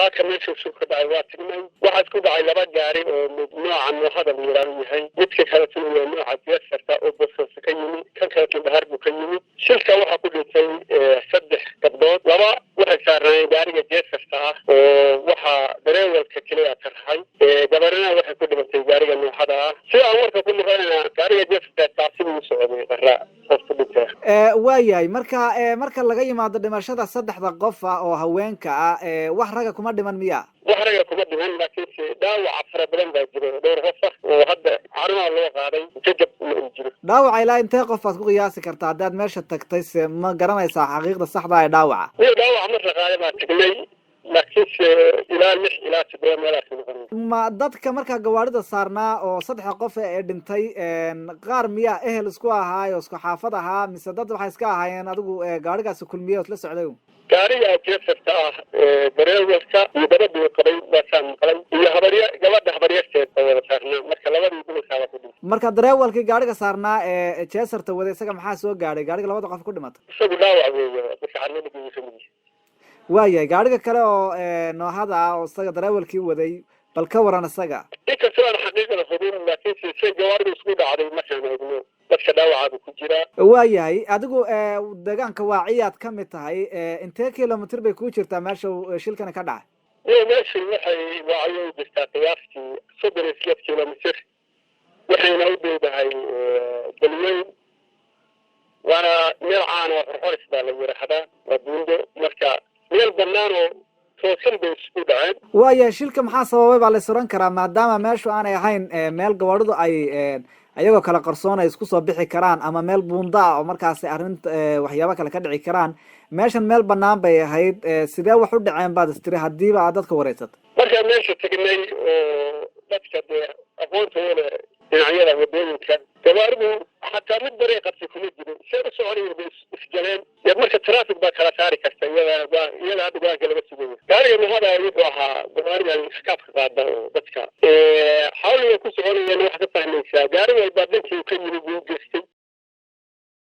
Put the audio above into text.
saaka meesha shulka dhacay waa tignay waxaa isku dhacay laba gaari oo nooca noohada la yidhaahdo yahay midka kaletuna waa nooca jeesarta oo boosoosa ka yimid kan kaletuna bahar buu ka yimid shilka waxaa ku dhintay 3 gabdhood laba waxay saarnaayeen gaariga jeesarta ah oo waxaa dareewalka keliya ka rahay gabarina waxay ku dhimatay gaariga noohada ah sida aan warka ku maqlaynaa gaariga jeesarta taasibuu u socday barra qofku dhintay waayahay marka laga yimaado dhimashada 3 qof ah oo haweenka ah wax raga kuma dhiman miya wax raga kuma dhiman laakiinse dhaawac fara badan baa jira dhowr qof ah oo hadda xarumaha loo qaaday jajab ma jiro dhaawac ilaa intee qof aad ku qiyaasi kartaa haddaad meesha tagtay se ma garanaysaa xaqiiqda saxda ee dhaawaca dhaawac marka qaaday baa tagnay laakiinse ilaa 6 ilaa 7 meelaas noqon ma dadka markaa gawaarida saarnaa oo 3 qof ee dhintay qaar miyaa ehel isku ahaayo isku xaafad ahaa mise dad waxay iska ahaayeen adigu gaarigaasi kulmiye oo isla socday gaariga jeesarta ah dareewalka iyo gabadhii qabay baasaan maqlay iyo gabadha habaryarteed oo wada saarnaa marka labadii dumarkaaba ku dhintay marka dareewalkii gaariga saarnaa ee jeesarta waday isaga maxaa soo gaadhay gaariga 2 qof ku dhimatay isagu dhaawac weeye marka carnadiisa mid waayahay gaariga kale oo noohada ah oo isaga dareewalkii waday bal ka waran isaga inkastoo aan xaqiiqada hubin laakiinse say gawaaridu isku dhacday markaan eegno dadka dhaawacaaba ku jira waayahay adigu deegaanka waaciyaad ka mid tahay intee kilomitr bay ku jirtaa meesha shilkani ka dhacay meesha waxay waaciyo u jirtaa qiyaastii 38 kilomitr waxayna u dowdahay galweyn waana meel caan oo xorxoris baa la yidhaahdaa waa buundo marka meel banaan oo toosan bay isku dhaceen waayahay shilka maxaa sababay baa la is oran karaa maadaama meeshu aanay ahayn meel gawaadhidu ay ayagoo kala qarsoon ay isku soo bixi karaan ama meel buunda ah oo markaasi arrinta waxyaabo kale ka dhici karaan meeshan meel banaan bay ahayd sidee wax u dhaceen baad istiri hadiiba aad dadka wareysata markaa meesha tagnay oo dadka dee aqoonta wale dhinacyada wadooyinka gawaaridu xataa mid baray qabtay kuma jirin see u soconaya bay isgaleen marka traffic baa kala saari karta iyada hadda go-aanka laga sugayo gaariga noohada wuxuu ahaa gawaaridan iskaafka qaada oo dadka xawliga ku soconayeen wax ka fahmaysaa gaari walba dhankii ka yimid buu